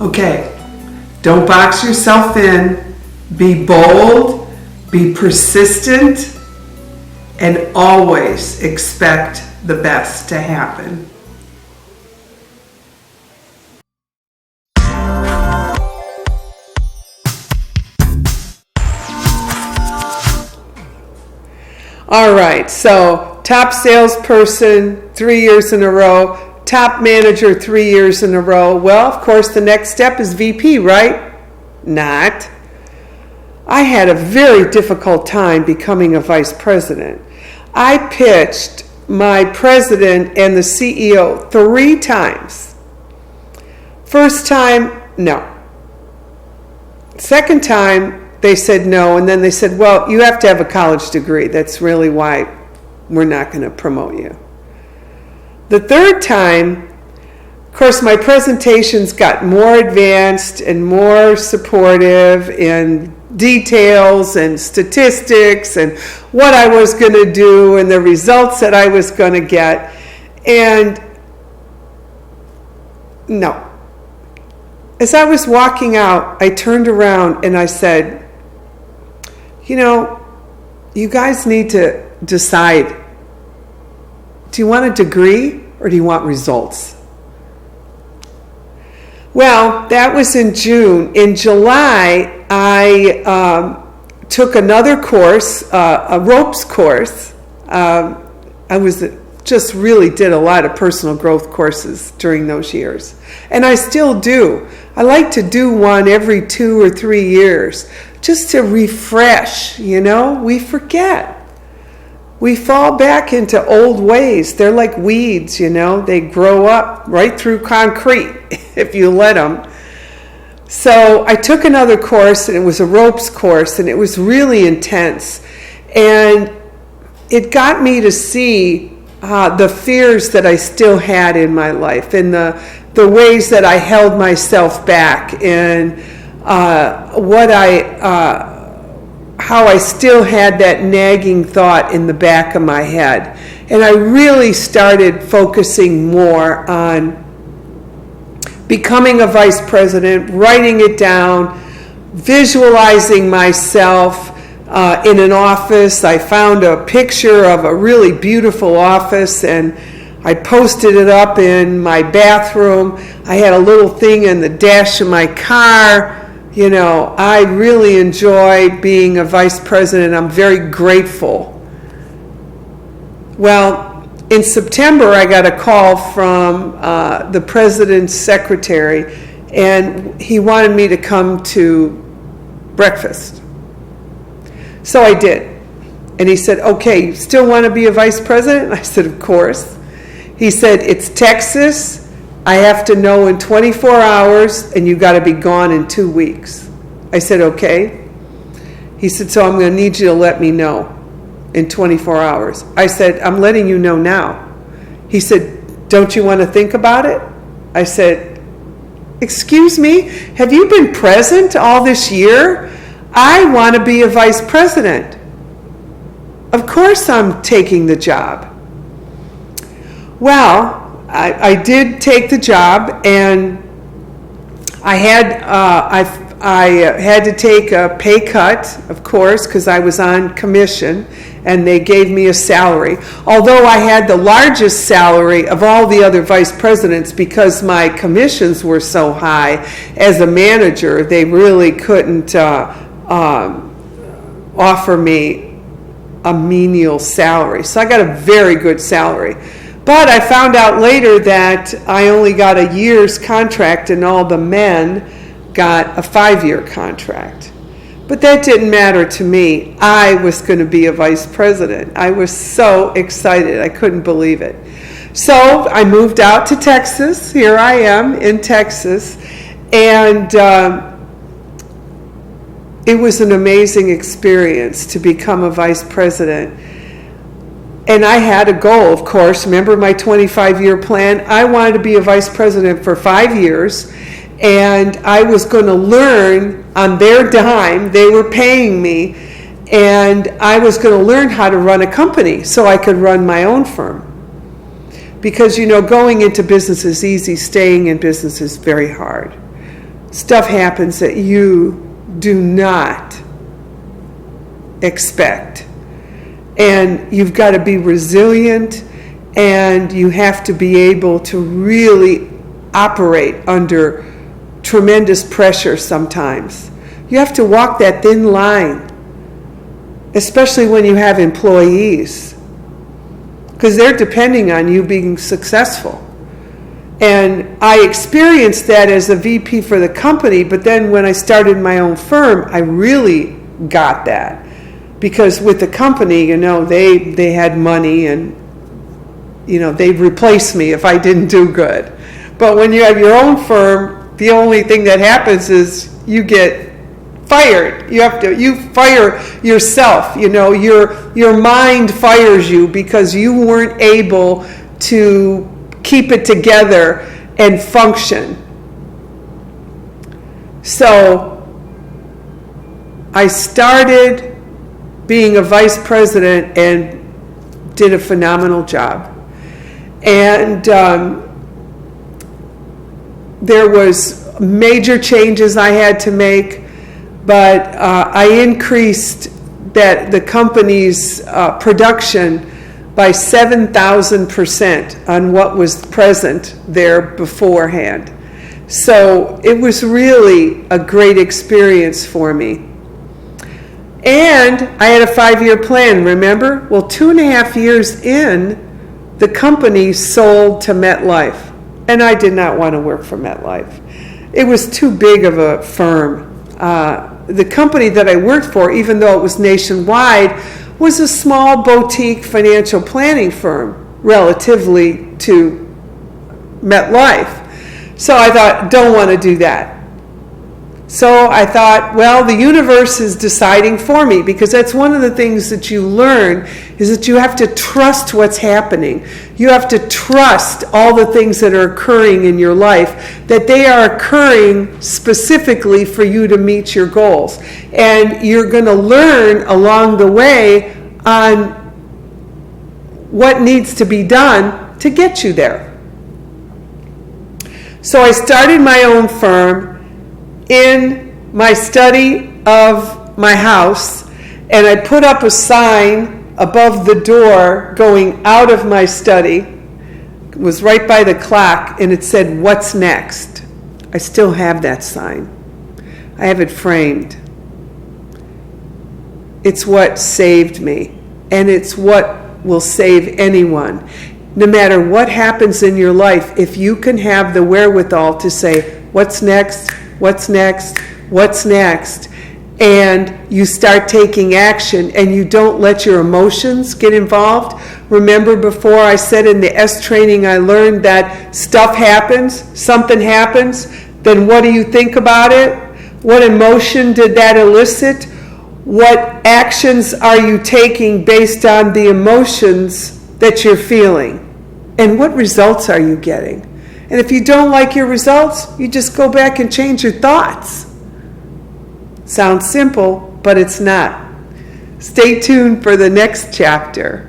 Okay, don't box yourself in. Be bold, be persistent, and always expect the best to happen. All right, so top salesperson 3 years in a row, top manager 3 years in a row. Well, of course, the next step is VP, right? Not. I had a very difficult time becoming a vice president. I pitched my president and the CEO 3 times. First time, no. Second time, they said no, and then they said, well, you have to have a college degree. That's really why we're not going to promote you. The third time, of course, my presentations got more advanced and more supportive in details and statistics and what I was going to do and the results that I was going to get. And no. As I was walking out, I turned around and I said, you know, you guys need to decide. Do you want a degree or do you want results? Well, that was in June. In July, I took another course, a ropes course. I was just really did a lot of personal growth courses during those years. And I still do. I like to do one every 2 or 3 years just to refresh, you know. We forget. We fall back into old ways. They're like weeds, you know. They grow up right through concrete if you let them. So I took another course, and it was a ropes course, and it was really intense. And it got me to see the fears that I still had in my life and the ways that I held myself back and how I still had that nagging thought in the back of my head. And I really started focusing more on becoming a vice president, writing it down, visualizing myself in an office. I found a picture of a really beautiful office and I posted it up in my bathroom. I had a little thing in the dash of my car. You know, I really enjoy being a vice president. I'm very grateful. Well, in September, I got a call from the president's secretary, and he wanted me to come to breakfast. So I did. And he said, okay, you still want to be a vice president? I said, of course. He said, it's Texas. I have to know in 24 hours, and you got to be gone in 2 weeks. I said, okay. He said, so I'm going to need you to let me know in 24 hours. I said, I'm letting you know now. He said, don't you want to think about it? I said, excuse me, have you been present all this year? I want to be a vice president. Of course I'm taking the job. Well, I did take the job, and I had to take a pay cut, of course, because I was on commission, and they gave me a salary. Although I had the largest salary of all the other vice presidents because my commissions were so high, as a manager, they really couldn't offer me a menial salary. So I got a very good salary. But I found out later that I only got a year's contract and all the men got a 5-year contract. But that didn't matter to me. I was going to be a vice president. I was so excited. I couldn't believe it. So I moved out to Texas. Here I am in Texas. And it was an amazing experience to become a vice president. And I had a goal, of course. Remember my 25-year plan? I wanted to be a vice president for 5 years, and I was going to learn on their dime. They were paying me, and I was going to learn how to run a company so I could run my own firm. Because, you know, going into business is easy, staying in business is very hard. stuff happens that you do not expect. And you've got to be resilient, and you have to be able to really operate under tremendous pressure sometimes. You have to walk that thin line, especially when you have employees, because they're depending on you being successful. And I experienced that as a VP for the company, but then when I started my own firm, I really got that. Because with the company, they had money, and, they'd replace me if I didn't do good. But when you have your own firm, the only thing that happens is you get fired. You fire yourself. Your mind fires you because you weren't able to keep it together and function. So I started being a vice president and did a phenomenal job. And there was major changes I had to make, but I increased the company's production by 7,000% on what was present there beforehand. So it was really a great experience for me. And I had a 5-year plan, remember? Well, 2.5 years in, the company sold to MetLife. And I did not want to work for MetLife. It was too big of a firm. The company that I worked for, even though it was nationwide, was a small boutique financial planning firm relatively to MetLife. So I thought, don't want to do that. So I thought, well, the universe is deciding for me, because that's one of the things that you learn, is that you have to trust what's happening. You have to trust all the things that are occurring in your life, that they are occurring specifically for you to meet your goals. And you're going to learn along the way on what needs to be done to get you there. So I started my own firm in my study of my house, and I put up a sign above the door going out of my study. It was right by the clock, and it said, "What's next?" I still have that sign. I have it framed. It's what saved me, and it's what will save anyone. No matter what happens in your life, if you can have the wherewithal to say, "What's next? What's next? What's next?" and you start taking action, and you don't let your emotions get involved. Remember, before I said in the S training, I learned that stuff happens, something happens, then what do you think about it? What emotion did that elicit? What actions are you taking based on the emotions that you're feeling? And what results are you getting? And if you don't like your results, you just go back and change your thoughts. Sounds simple, but it's not. Stay tuned for the next chapter.